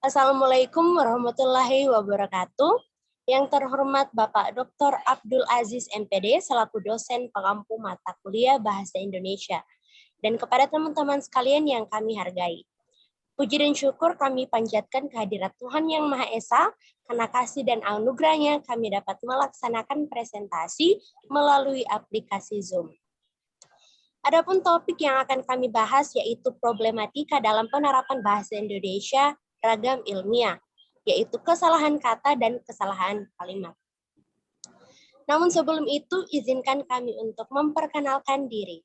Assalamualaikum warahmatullahi wabarakatuh. Yang terhormat Bapak Dr. Abdul Aziz MPD selaku dosen pengampu mata kuliah Bahasa Indonesia. Dan kepada teman-teman sekalian yang kami hargai. Puji dan syukur kami panjatkan kehadirat Tuhan Yang Maha Esa, karena kasih dan anugerahnya kami dapat melaksanakan presentasi melalui aplikasi Zoom. Adapun topik yang akan kami bahas yaitu problematika dalam penerapan bahasa Indonesia ragam ilmiah, yaitu kesalahan kata dan kesalahan kalimat. Namun sebelum itu, izinkan kami untuk memperkenalkan diri.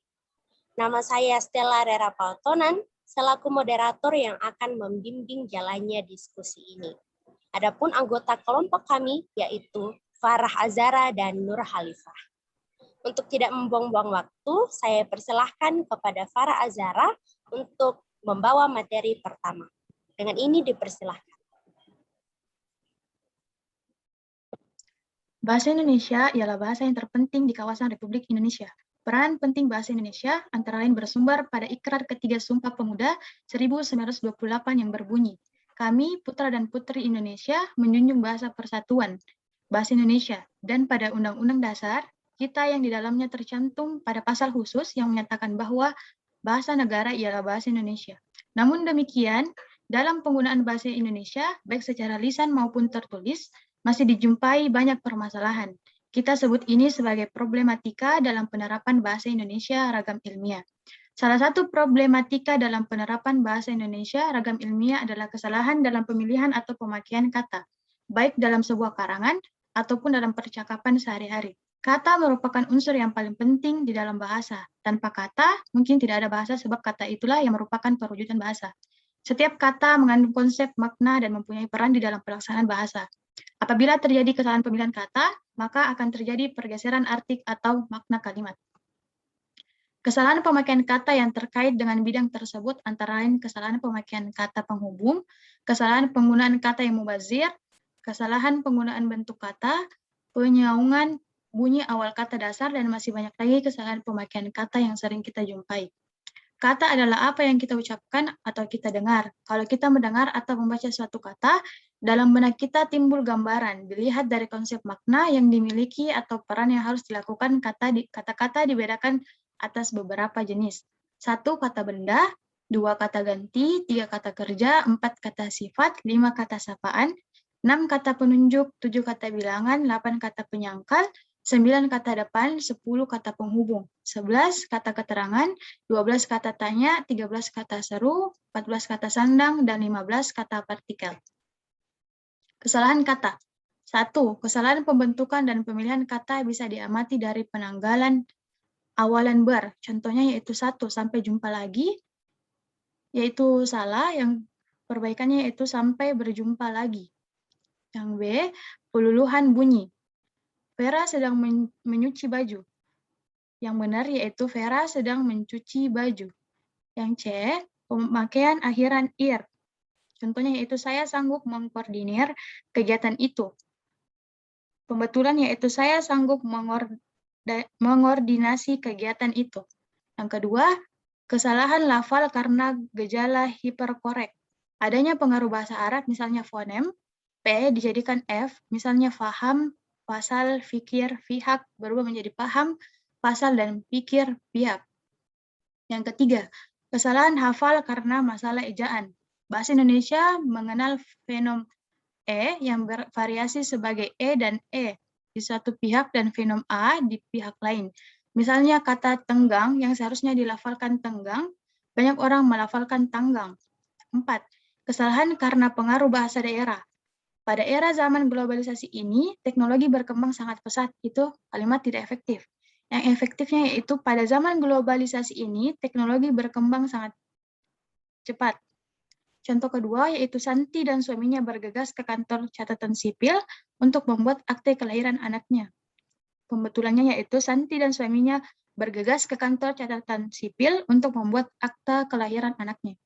Nama saya Stella Rera Pautonan, selaku moderator yang akan membimbing jalannya diskusi ini. Adapun anggota kelompok kami yaitu Farah Azara dan Nur Khalifah. Untuk tidak membuang-buang waktu, saya persilahkan kepada Farah Azara untuk membawa materi pertama. Dengan ini dipersilahkan. Bahasa Indonesia ialah bahasa yang terpenting di kawasan Republik Indonesia. Peran penting bahasa Indonesia antara lain bersumber pada Ikrar Ketiga Sumpah Pemuda 1928 yang berbunyi, kami, putra dan putri Indonesia, menjunjung bahasa persatuan, bahasa Indonesia, dan pada Undang-Undang Dasar, kita yang di dalamnya tercantum pada pasal khusus yang menyatakan bahwa bahasa negara ialah bahasa Indonesia. Namun demikian, dalam penggunaan bahasa Indonesia, baik secara lisan maupun tertulis, masih dijumpai banyak permasalahan. Kita sebut ini sebagai problematika dalam penerapan bahasa Indonesia ragam ilmiah. Salah satu problematika dalam penerapan bahasa Indonesia ragam ilmiah adalah kesalahan dalam pemilihan atau pemakaian kata, baik dalam sebuah karangan ataupun dalam percakapan sehari-hari. Kata merupakan unsur yang paling penting di dalam bahasa. Tanpa kata, mungkin tidak ada bahasa sebab kata itulah yang merupakan perwujudan bahasa. Setiap kata mengandung konsep, makna, dan mempunyai peran di dalam pelaksanaan bahasa. Apabila terjadi kesalahan pemilihan kata, maka akan terjadi pergeseran arti atau makna kalimat. Kesalahan pemakaian kata yang terkait dengan bidang tersebut antara lain kesalahan pemakaian kata penghubung, kesalahan penggunaan kata yang mubazir, kesalahan penggunaan bentuk kata, penyaungan bunyi awal kata dasar, dan masih banyak lagi kesalahan pemakaian kata yang sering kita jumpai. Kata adalah apa yang kita ucapkan atau kita dengar. Kalau kita mendengar atau membaca suatu kata, dalam benak kita timbul gambaran, dilihat dari konsep makna yang dimiliki atau peran yang harus dilakukan. Kata-kata dibedakan atas beberapa jenis. 1 kata benda, 2 kata ganti, 3 kata kerja, 4 kata sifat, 5 kata sapaan, 6 kata penunjuk, 7 kata bilangan, 8 kata penyangkal, 9 kata depan, 10 kata penghubung, 11 kata keterangan, 12 kata tanya, 13 kata seru, 14 kata sandang, dan 15 kata partikel. Kesalahan kata. 1. Kesalahan pembentukan dan pemilihan kata bisa diamati dari penanggalan awalan ber. Contohnya yaitu 1 sampai jumpa lagi, yaitu salah, yang perbaikannya yaitu sampai berjumpa lagi. Yang B, peluluhan bunyi. Vera sedang menyuci baju. Yang benar yaitu Vera sedang mencuci baju. Yang C, pemakaian akhiran ir. Contohnya yaitu saya sanggup mengkoordinir kegiatan itu. Pembetulan yaitu saya sanggup mengordinasi kegiatan itu. Yang kedua, kesalahan lafal karena gejala hiperkorek. Adanya pengaruh bahasa Arab, misalnya fonem, P dijadikan F, misalnya faham, pasal, fikir, pihak, berubah menjadi paham, pasal, dan pikir, pihak. Yang ketiga, kesalahan hafal karena masalah ejaan. Bahasa Indonesia mengenal fenom E yang bervariasi sebagai E dan E di satu pihak dan fenom A di pihak lain. Misalnya kata tenggang yang seharusnya dilafalkan tenggang, banyak orang melafalkan tanggang. 4. Kesalahan karena pengaruh bahasa daerah. Pada era zaman globalisasi ini, teknologi berkembang sangat pesat, itu kalimat tidak efektif. Yang efektifnya yaitu pada zaman globalisasi ini, teknologi berkembang sangat cepat. Contoh kedua yaitu Santi dan suaminya bergegas ke kantor catatan sipil untuk membuat akte kelahiran anaknya. Pembetulannya yaitu Santi dan suaminya bergegas ke kantor catatan sipil untuk membuat akta kelahiran anaknya.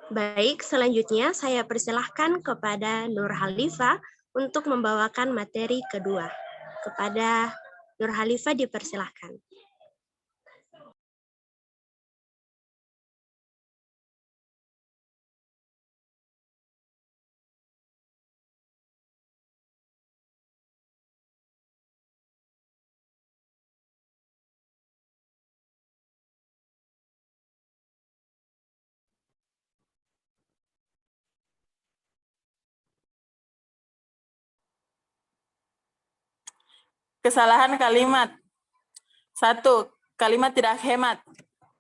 Baik, selanjutnya saya persilahkan kepada Nur Khalifah untuk membawakan materi kedua. Kepada Nur Khalifah dipersilahkan. Kesalahan kalimat. 1. Kalimat tidak hemat.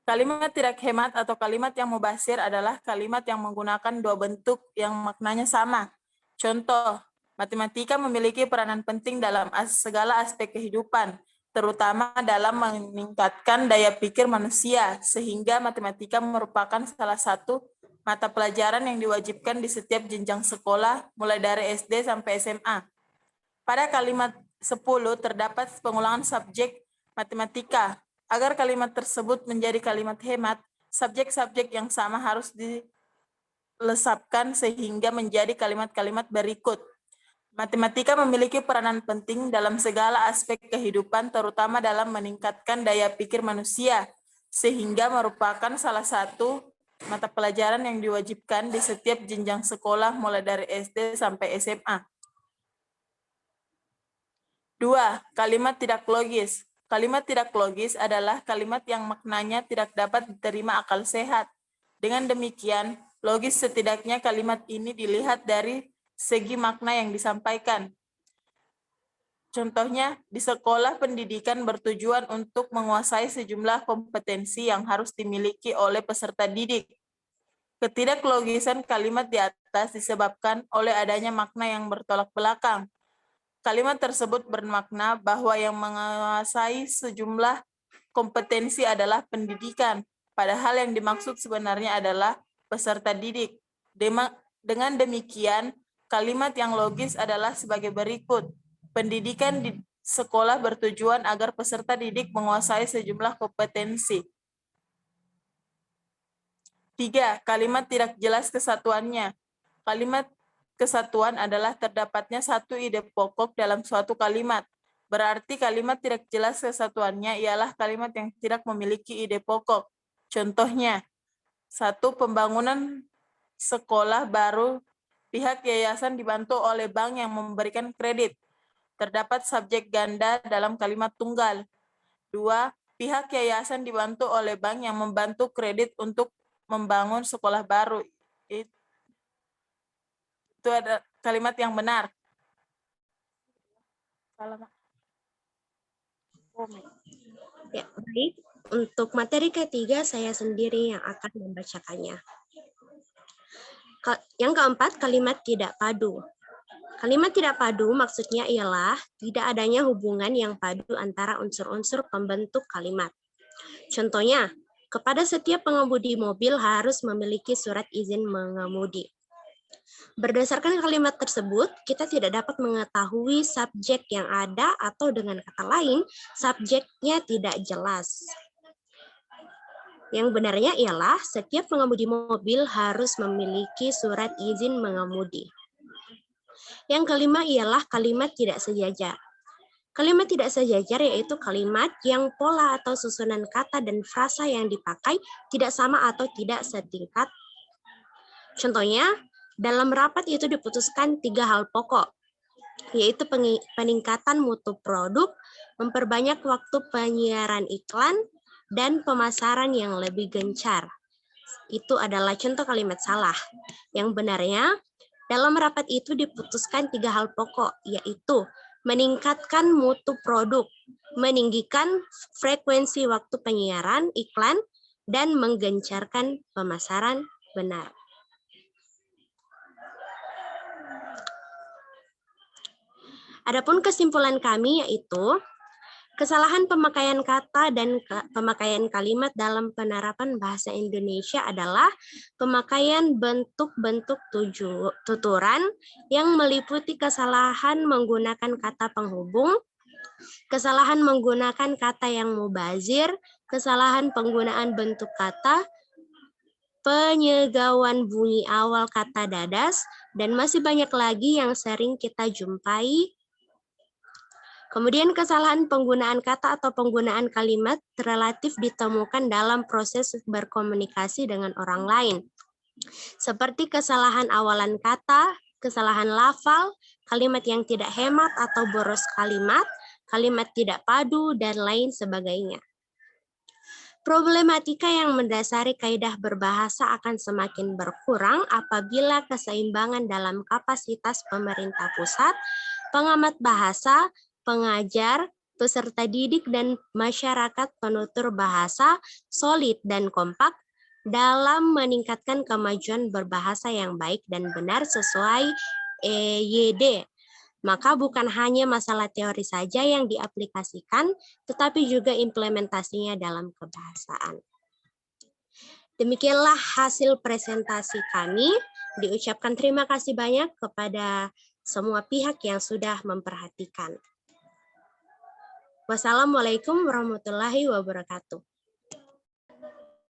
Kalimat tidak hemat atau kalimat yang mubazir adalah kalimat yang menggunakan dua bentuk yang maknanya sama. Contoh, matematika memiliki peranan penting dalam segala aspek kehidupan, terutama dalam meningkatkan daya pikir manusia, sehingga matematika merupakan salah satu mata pelajaran yang diwajibkan di setiap jenjang sekolah, mulai dari SD sampai SMA. Pada kalimat 10 terdapat pengulangan subjek matematika. Agar kalimat tersebut menjadi kalimat hemat, subjek-subjek yang sama harus dilesapkan sehingga menjadi kalimat-kalimat berikut. Matematika memiliki peranan penting dalam segala aspek kehidupan, terutama dalam meningkatkan daya pikir manusia, sehingga merupakan salah satu mata pelajaran yang diwajibkan di setiap jenjang sekolah mulai dari SD sampai SMA. 2. Kalimat tidak logis. Kalimat tidak logis adalah kalimat yang maknanya tidak dapat diterima akal sehat. Dengan demikian, logis setidaknya kalimat ini dilihat dari segi makna yang disampaikan. Contohnya, di sekolah pendidikan bertujuan untuk menguasai sejumlah kompetensi yang harus dimiliki oleh peserta didik. Ketidaklogisan kalimat di atas disebabkan oleh adanya makna yang bertolak belakang. Kalimat tersebut bermakna bahwa yang menguasai sejumlah kompetensi adalah pendidikan, padahal yang dimaksud sebenarnya adalah peserta didik. Dengan demikian, kalimat yang logis adalah sebagai berikut. Pendidikan di sekolah bertujuan agar peserta didik menguasai sejumlah kompetensi. 3. Kalimat tidak jelas kesatuannya. Kalimat kesatuan adalah terdapatnya satu ide pokok dalam suatu kalimat. Berarti kalimat tidak jelas kesatuannya ialah kalimat yang tidak memiliki ide pokok. Contohnya, 1. Pembangunan sekolah baru, pihak yayasan dibantu oleh bank yang memberikan kredit. Terdapat subjek ganda dalam kalimat tunggal. 2. Pihak yayasan dibantu oleh bank yang membantu kredit untuk membangun sekolah baru. Itu ada kalimat yang benar. Ya, baik. Untuk materi ketiga, saya sendiri yang akan membacakannya. Yang keempat, kalimat tidak padu. Kalimat tidak padu maksudnya ialah tidak adanya hubungan yang padu antara unsur-unsur pembentuk kalimat. Contohnya, kepada setiap pengemudi mobil harus memiliki surat izin mengemudi. Berdasarkan kalimat tersebut, kita tidak dapat mengetahui subjek yang ada atau dengan kata lain, subjeknya tidak jelas. Yang benarnya ialah setiap pengemudi mobil harus memiliki surat izin mengemudi. Yang kelima ialah kalimat tidak sejajar. Kalimat tidak sejajar yaitu kalimat yang pola atau susunan kata dan frasa yang dipakai tidak sama atau tidak setingkat. Contohnya, dalam rapat itu diputuskan 3 hal pokok, yaitu peningkatan mutu produk, memperbanyak waktu penyiaran iklan, dan pemasaran yang lebih gencar. Itu adalah contoh kalimat salah. Yang benarnya, dalam rapat itu diputuskan 3 hal pokok, yaitu meningkatkan mutu produk, meninggikan frekuensi waktu penyiaran iklan, dan menggencarkan pemasaran benar. Adapun kesimpulan kami yaitu kesalahan pemakaian kata dan pemakaian kalimat dalam penerapan bahasa Indonesia adalah pemakaian bentuk-bentuk tuturan yang meliputi kesalahan menggunakan kata penghubung, kesalahan menggunakan kata yang mubazir, kesalahan penggunaan bentuk kata, penyegauan bunyi awal kata dadas, dan masih banyak lagi yang sering kita jumpai. Kemudian kesalahan penggunaan kata atau penggunaan kalimat relatif ditemukan dalam proses berkomunikasi dengan orang lain. Seperti kesalahan awalan kata, kesalahan lafal, kalimat yang tidak hemat atau boros kalimat, kalimat tidak padu, dan lain sebagainya. Problematika yang mendasari kaidah berbahasa akan semakin berkurang apabila keseimbangan dalam kapasitas pemerintah pusat, pengamat bahasa, pengajar, peserta didik dan masyarakat penutur bahasa solid dan kompak dalam meningkatkan kemajuan berbahasa yang baik dan benar sesuai EYD. Maka bukan hanya masalah teori saja yang diaplikasikan, tetapi juga implementasinya dalam kebahasaan. Demikianlah hasil presentasi kami. Diucapkan terima kasih banyak kepada semua pihak yang sudah memperhatikan. Wassalamualaikum warahmatullahi wabarakatuh.